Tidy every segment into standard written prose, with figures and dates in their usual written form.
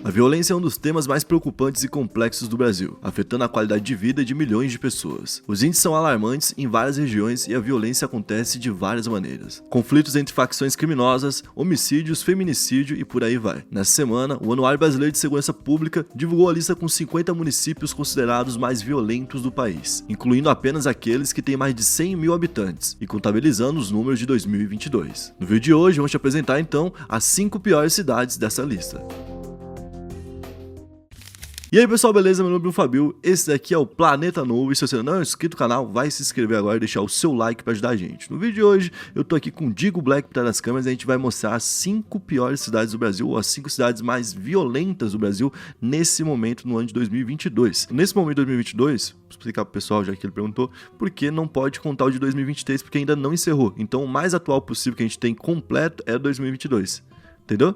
A violência é um dos temas mais preocupantes e complexos do Brasil, afetando a qualidade de vida de milhões de pessoas. Os índices são alarmantes em várias regiões e a violência acontece de várias maneiras. Conflitos entre facções criminosas, homicídios, feminicídio e por aí vai. Nessa semana, o Anuário Brasileiro de Segurança Pública divulgou a lista com 50 municípios considerados mais violentos do país, incluindo apenas aqueles que têm mais de 100 mil habitantes e contabilizando os números de 2022. No vídeo de hoje, vamos te apresentar então as 5 piores cidades dessa lista. E aí pessoal, beleza? Meu nome é Bruno Fabio, esse daqui é o Planeta Novo e se você não é inscrito no canal, vai se inscrever agora e deixar o seu like para ajudar a gente. No vídeo de hoje, eu tô aqui com o Digo Black por trás das câmeras e a gente vai mostrar as 5 piores cidades do Brasil, ou as 5 cidades mais violentas do Brasil nesse momento no ano de 2022. Nesse momento de 2022, vou explicar pro pessoal, já que ele perguntou, por que não pode contar o de 2023, porque ainda não encerrou. Então o mais atual possível que a gente tem completo é 2022, entendeu?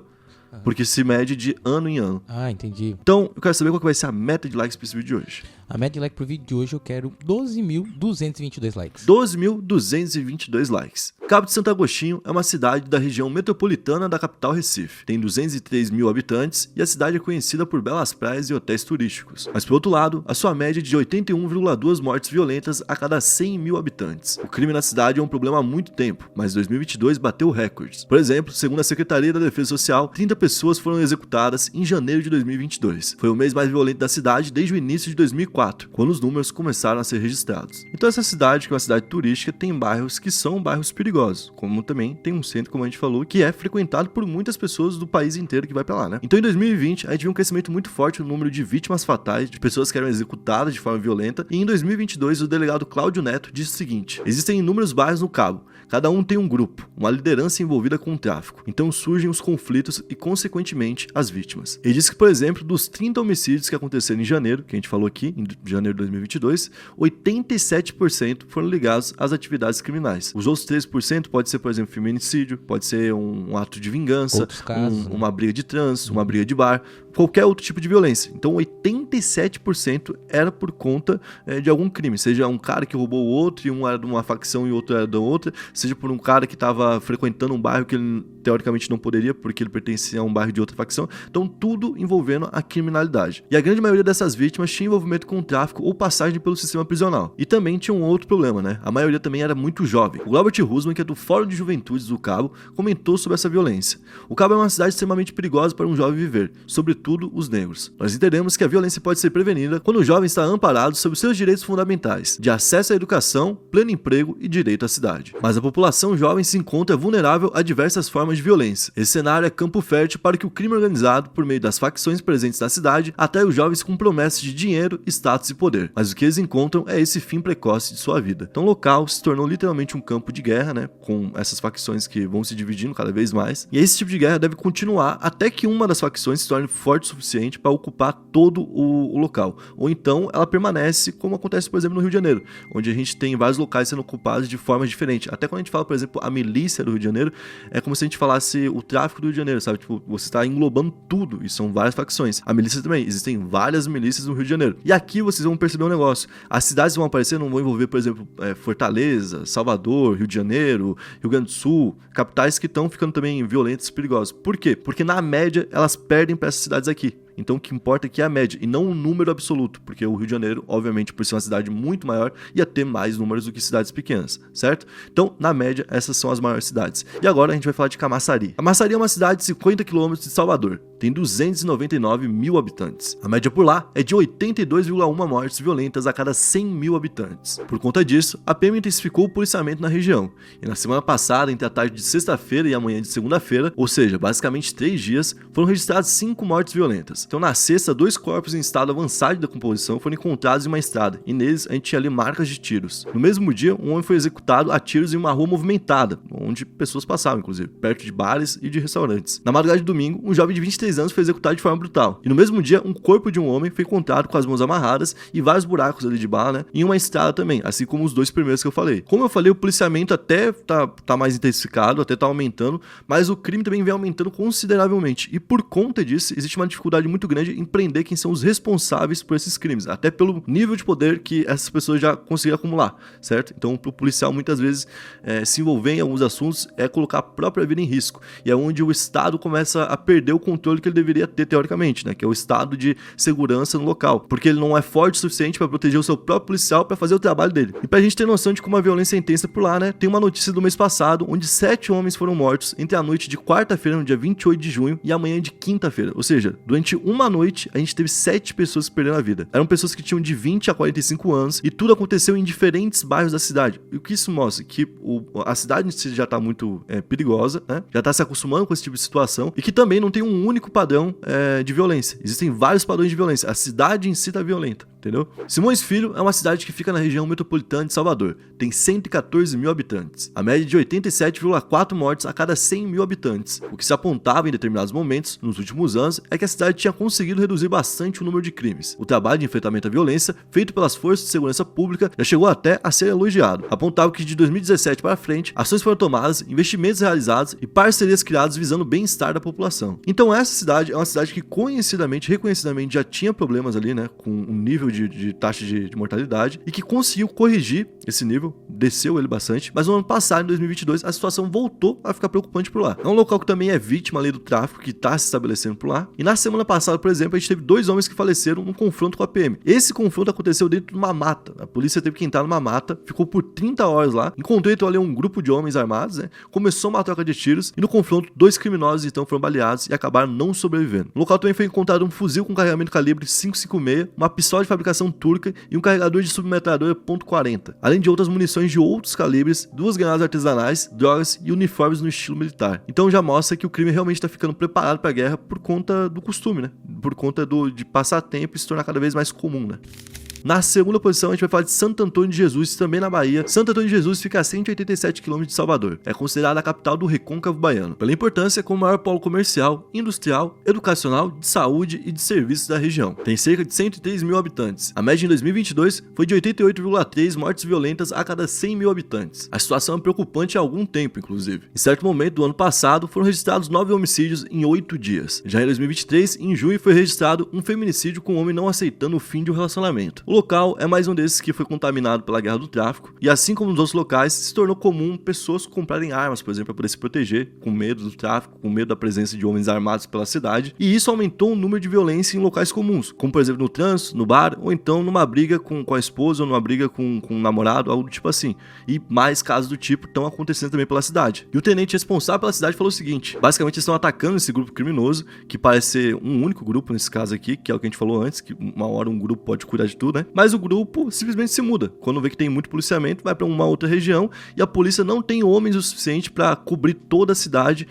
Porque se mede de ano em ano. Ah, entendi. Então, eu quero saber qual que vai ser a meta de likes para esse vídeo de hoje. A meta de like pro vídeo de hoje eu quero 12.222 likes. 12.222 likes. Cabo de Santo Agostinho é uma cidade da região metropolitana da capital Recife. Tem 203 mil habitantes e a cidade é conhecida por belas praias e hotéis turísticos. Mas por outro lado, a sua média é de 81,2 mortes violentas a cada 100 mil habitantes. O crime na cidade é um problema há muito tempo, mas 2022 bateu recordes. Por exemplo, segundo a Secretaria da Defesa Social, 30 pessoas foram executadas em janeiro de 2022. Foi o mês mais violento da cidade desde o início de 2004, quando os números começaram a ser registrados. Então essa cidade, que é uma cidade turística, tem bairros que são bairros perigosos, como também tem um centro, como a gente falou, que é frequentado por muitas pessoas do país inteiro que vai pra lá, né? Então em 2020, a gente viu um crescimento muito forte no número de vítimas fatais, de pessoas que eram executadas de forma violenta, e em 2022 o delegado Cláudio Neto disse o seguinte: existem inúmeros bairros no Cabo, cada um tem um grupo, uma liderança envolvida com o tráfico, então surgem os conflitos e consequentemente as vítimas. Ele disse que, por exemplo, dos 30 homicídios que aconteceram em janeiro, que a gente falou aqui, em janeiro de 2022, 87% foram ligados às atividades criminais. Os outros 13% pode ser, por exemplo, feminicídio, pode ser um ato de vingança, casos, uma briga de trânsito, uma briga de bar, qualquer outro tipo de violência. Então 87% era por conta de algum crime, seja um cara que roubou o outro e um era de uma facção e o outro era da outra, seja por um cara que estava frequentando um bairro que ele teoricamente não poderia porque ele pertencia a um bairro de outra facção. Então tudo envolvendo a criminalidade. E a grande maioria dessas vítimas tinha envolvimento com o tráfico ou passagem pelo sistema prisional. E também tinha um outro problema, né? A maioria também era muito jovem. O Glauber Husman, que é do Fórum de Juventudes do Cabo, comentou sobre essa violência. O Cabo é uma cidade extremamente perigosa para um jovem viver, sobretudo os negros. Nós entendemos que a violência pode ser prevenida quando o jovem está amparado sobre seus direitos fundamentais, de acesso à educação, pleno emprego e direito à cidade. Mas a população jovem se encontra vulnerável a diversas formas de violência. Esse cenário é campo fértil para que o crime organizado, por meio das facções presentes na cidade, atrai os jovens com promessas de dinheiro, status e poder. Mas o que eles encontram é esse fim precoce de sua vida. Então o local se tornou literalmente um campo de guerra, né, com essas facções que vão se dividindo cada vez mais. E esse tipo de guerra deve continuar até que uma das facções se torne forte o suficiente para ocupar todo o local. Ou então ela permanece, como acontece, por exemplo, no Rio de Janeiro, onde a gente tem vários locais sendo ocupados de formas diferentes. Até quando a gente fala, por exemplo, a milícia do Rio de Janeiro, é como se a gente falasse o tráfico do Rio de Janeiro, sabe? Tipo, você está englobando tudo, e são várias facções. A milícia também, existem várias milícias no Rio de Janeiro. E aqui vocês vão perceber um negócio. As cidades que vão aparecer não vão envolver, por exemplo, Fortaleza, Salvador, Rio de Janeiro, Rio Grande do Sul, capitais que estão ficando também violentas e perigosas. Por quê? Porque na média elas perdem para essas cidades aqui. Então o que importa aqui é a média e não o número absoluto, porque o Rio de Janeiro, obviamente, por ser uma cidade muito maior, ia ter mais números do que cidades pequenas, certo? Então, na média, essas são as maiores cidades. E agora a gente vai falar de Camaçari. Camaçari é uma cidade de 50 km de Salvador, tem 299 mil habitantes. A média por lá é de 82,1 mortes violentas a cada 100 mil habitantes. Por conta disso, a PM intensificou o policiamento na região. E na semana passada, entre a tarde de sexta-feira e a manhã de segunda-feira, ou seja, basicamente 3 dias, foram registradas 5 mortes violentas. Então na sexta, 2 corpos em estado avançado de decomposição foram encontrados em uma estrada, e neles a gente tinha ali marcas de tiros. No mesmo dia, um homem foi executado a tiros em uma rua movimentada, onde pessoas passavam, inclusive, perto de bares e de restaurantes. Na madrugada de domingo, um jovem de 23 anos foi executado de forma brutal. E no mesmo dia, um corpo de um homem foi encontrado com as mãos amarradas e vários buracos ali de bala, né, em uma estrada também, assim como os 2 primeiros que eu falei. Como eu falei, o policiamento até tá mais intensificado, até tá aumentando, mas o crime também vem aumentando consideravelmente. E por conta disso, existe uma dificuldade muito grande em prender quem são os responsáveis por esses crimes, até pelo nível de poder que essas pessoas já conseguiram acumular, certo? Então, pro policial, muitas vezes, se envolver em alguns assuntos é colocar a própria vida em risco, e é onde o Estado começa a perder o controle que ele deveria ter, teoricamente, né? Que é o estado de segurança no local, porque ele não é forte o suficiente para proteger o seu próprio policial para fazer o trabalho dele. E pra gente ter noção de como a violência é intensa por lá, né? Tem uma notícia do mês passado, onde 7 homens foram mortos entre a noite de quarta-feira, no dia 28 de junho, e a manhã de quinta-feira. Ou seja, durante uma noite, a gente teve 7 pessoas que perderam a vida. Eram pessoas que tinham de 20 a 45 anos, e tudo aconteceu em diferentes bairros da cidade. E o que isso mostra? Que a cidade em si já tá muito perigosa, né? Já tá se acostumando com esse tipo de situação, e que também não tem um único padrão de violência. Existem vários padrões de violência. A cidade em si tá violenta, entendeu? Simões Filho é uma cidade que fica na região metropolitana de Salvador. Tem 114 mil habitantes. A média de 87,4 mortes a cada 100 mil habitantes. O que se apontava em determinados momentos, nos últimos anos, é que a cidade tinha conseguido reduzir bastante o número de crimes. O trabalho de enfrentamento à violência, feito pelas forças de segurança pública, já chegou até a ser elogiado. Apontava que de 2017 para frente, ações foram tomadas, investimentos realizados e parcerias criadas visando o bem-estar da população. Então essa cidade é uma cidade que reconhecidamente já tinha problemas ali, né, com um nível de taxa de mortalidade, e que conseguiu corrigir esse nível, desceu ele bastante, mas no ano passado, em 2022, a situação voltou a ficar preocupante por lá. É um local que também é vítima ali do tráfico, que está se estabelecendo por lá, e na semana passada, por exemplo, a gente teve 2 homens que faleceram num confronto com a PM. Esse confronto aconteceu dentro de uma mata, a polícia teve que entrar numa mata, ficou por 30 horas lá, encontrou então ali um grupo de homens armados, né, começou uma troca de tiros, e no confronto, 2 criminosos então foram baleados e acabaram não sobrevivendo. No local também foi encontrado um fuzil com carregamento calibre 5,56, uma pistola de fabricação turca e um carregador de submetralhadora .40, além de outras munições de outros calibres, 2 granadas artesanais, drogas e uniformes no estilo militar. Então já mostra que o crime realmente está ficando preparado para a guerra por conta do costume, né? Por conta de passar tempo e se tornar cada vez mais comum, né? Na segunda posição, a gente vai falar de Santo Antônio de Jesus, também na Bahia. Santo Antônio de Jesus fica a 187 km de Salvador. É considerada a capital do Recôncavo Baiano, pela importância como o maior polo comercial, industrial, educacional, de saúde e de serviços da região. Tem cerca de 103 mil habitantes. A média em 2022 foi de 88,3 mortes violentas a cada 100 mil habitantes. A situação é preocupante há algum tempo, inclusive. Em certo momento do ano passado, foram registrados 9 homicídios em 8 dias. Já em 2023, em junho, foi registrado um feminicídio com um homem não aceitando o fim de um relacionamento. O local é mais um desses que foi contaminado pela guerra do tráfico, e assim como nos outros locais, se tornou comum pessoas comprarem armas, por exemplo, para poder se proteger, com medo do tráfico, com medo da presença de homens armados pela cidade, e isso aumentou o número de violência em locais comuns, como por exemplo no trânsito, no bar, ou então numa briga com a esposa, ou numa briga com um namorado, algo do tipo assim. E mais casos do tipo estão acontecendo também pela cidade. E o tenente responsável pela cidade falou o seguinte: basicamente eles estão atacando esse grupo criminoso, que parece ser um único grupo nesse caso aqui, que é o que a gente falou antes, que uma hora um grupo pode cuidar de tudo, né? Mas o grupo simplesmente se muda. Quando vê que tem muito policiamento, vai para uma outra região, e a polícia não tem homens o suficiente para cobrir toda a cidade,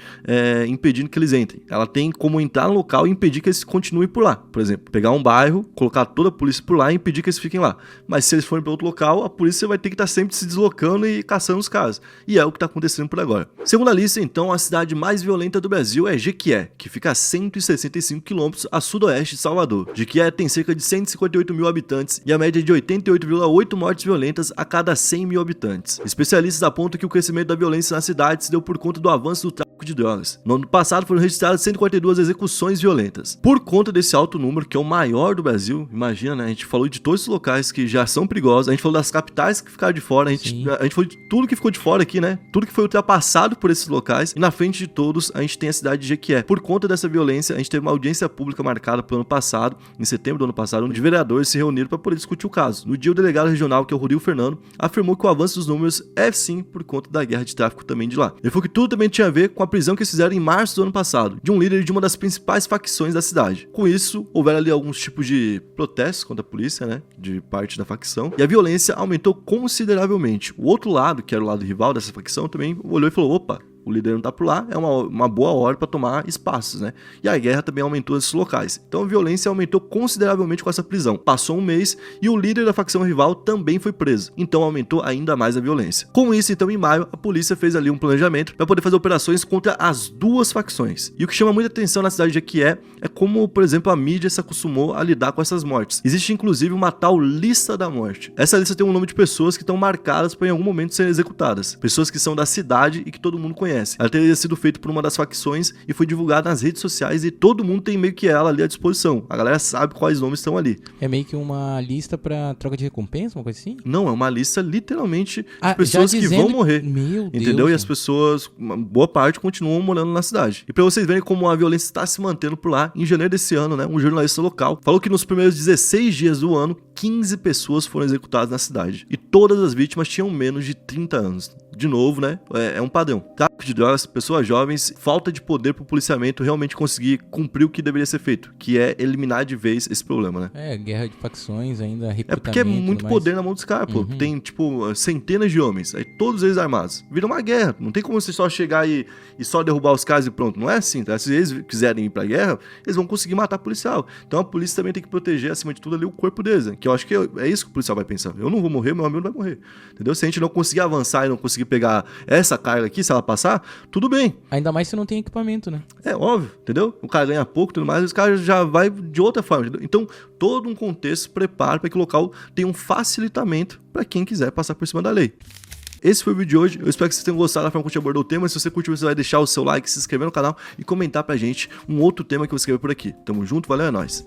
impedindo que eles entrem. Ela tem como entrar no local e impedir que eles continuem por lá. Por exemplo, pegar um bairro, colocar toda a polícia por lá e impedir que eles fiquem lá. Mas se eles forem para outro local, a polícia vai ter que estar sempre se deslocando e caçando os caras. E é o que está acontecendo por agora. Segundo a lista, então, a cidade mais violenta do Brasil é Jequié, que fica a 165 km a sudoeste de Salvador. Jequié tem cerca de 158 mil habitantes e a média de 88,8 mortes violentas a cada 100 mil habitantes. Especialistas apontam que o crescimento da violência na cidade se deu por conta do avanço do tráfico de drogas. No ano passado foram registradas 142 execuções violentas. Por conta desse alto número, que é o maior do Brasil, imagina, né? A gente falou de todos os locais que já são perigosos, a gente falou das capitais que ficaram de fora, a gente falou de tudo que ficou de fora aqui, né? Tudo que foi ultrapassado por esses locais, e na frente de todos a gente tem a cidade de Jequié. Por conta dessa violência, a gente teve uma audiência pública marcada para o ano passado, em setembro do ano passado, onde vereadores se reuniram para poder discutir o caso. No dia, o delegado regional, que é o Rodrigo Fernando, afirmou que o avanço dos números é sim por conta da guerra de tráfico também de lá. Ele falou que tudo também tinha a ver com a prisão que eles fizeram em março do ano passado, de um líder de uma das principais facções da cidade. Com isso, houveram ali alguns tipos de protestos contra a polícia, né, de parte da facção, e a violência aumentou consideravelmente. O outro lado, que era o lado rival dessa facção, também olhou e falou: opa, o líder não tá por lá, é uma boa hora para tomar espaços, né? E a guerra também aumentou nesses locais. Então a violência aumentou consideravelmente com essa prisão. Passou um mês e o líder da facção rival também foi preso. Então aumentou ainda mais a violência. Com isso, então, em maio, a polícia fez ali um planejamento para poder fazer operações contra as duas facções. E o que chama muita atenção na cidade de Jequié é como, por exemplo, a mídia se acostumou a lidar com essas mortes. Existe inclusive uma tal lista da morte. Essa lista tem um nome de pessoas que estão marcadas para em algum momento serem executadas. Pessoas que são da cidade e que todo mundo conhece. conhece. Ela teria sido feita por uma das facções e foi divulgada nas redes sociais e todo mundo tem meio que ela ali à disposição. A galera sabe quais nomes estão ali. É meio que uma lista pra troca de recompensa, uma coisa assim? Não, é uma lista literalmente de pessoas que vão morrer. Meu Deus. Entendeu? E as pessoas, uma boa parte, continuam morando na cidade. E pra vocês verem como a violência está se mantendo por lá, em janeiro desse ano, né, um jornalista local falou que nos primeiros 16 dias do ano, 15 pessoas foram executadas na cidade. E todas as vítimas tinham menos de 30 anos. De novo, né? É um padrão. Tráfico de drogas, pessoas jovens, falta de poder pro policiamento realmente conseguir cumprir o que deveria ser feito, que é eliminar de vez esse problema, né? Guerra de facções ainda, recrutamento. É porque é muito poder na mão dos caras, pô. Tem, tipo, centenas de homens, aí todos eles armados. Vira uma guerra. Não tem como você só chegar e só derrubar os caras e pronto. Não é assim, tá? Se eles quiserem ir pra guerra, eles vão conseguir matar policial. Então a polícia também tem que proteger, acima de tudo, ali o corpo deles, né? Que eu acho que é isso que o policial vai pensar. Eu não vou morrer, meu amigo não vai morrer. Entendeu? Se a gente não conseguir avançar e não conseguir pegar essa carga aqui, se ela passar, tudo bem. Ainda mais se não tem equipamento, né? É óbvio, entendeu? O cara ganha pouco e tudo mais, os caras já vai de outra forma, entendeu? Então, todo um contexto prepara para que o local tenha um facilitamento para quem quiser passar por cima da lei. Esse foi o vídeo de hoje, eu espero que vocês tenham gostado da forma que a gente abordou o tema. Se você curtiu, você vai deixar o seu like, se inscrever no canal e comentar pra gente um outro tema que eu vou escrever por aqui. Tamo junto, valeu, é nóis!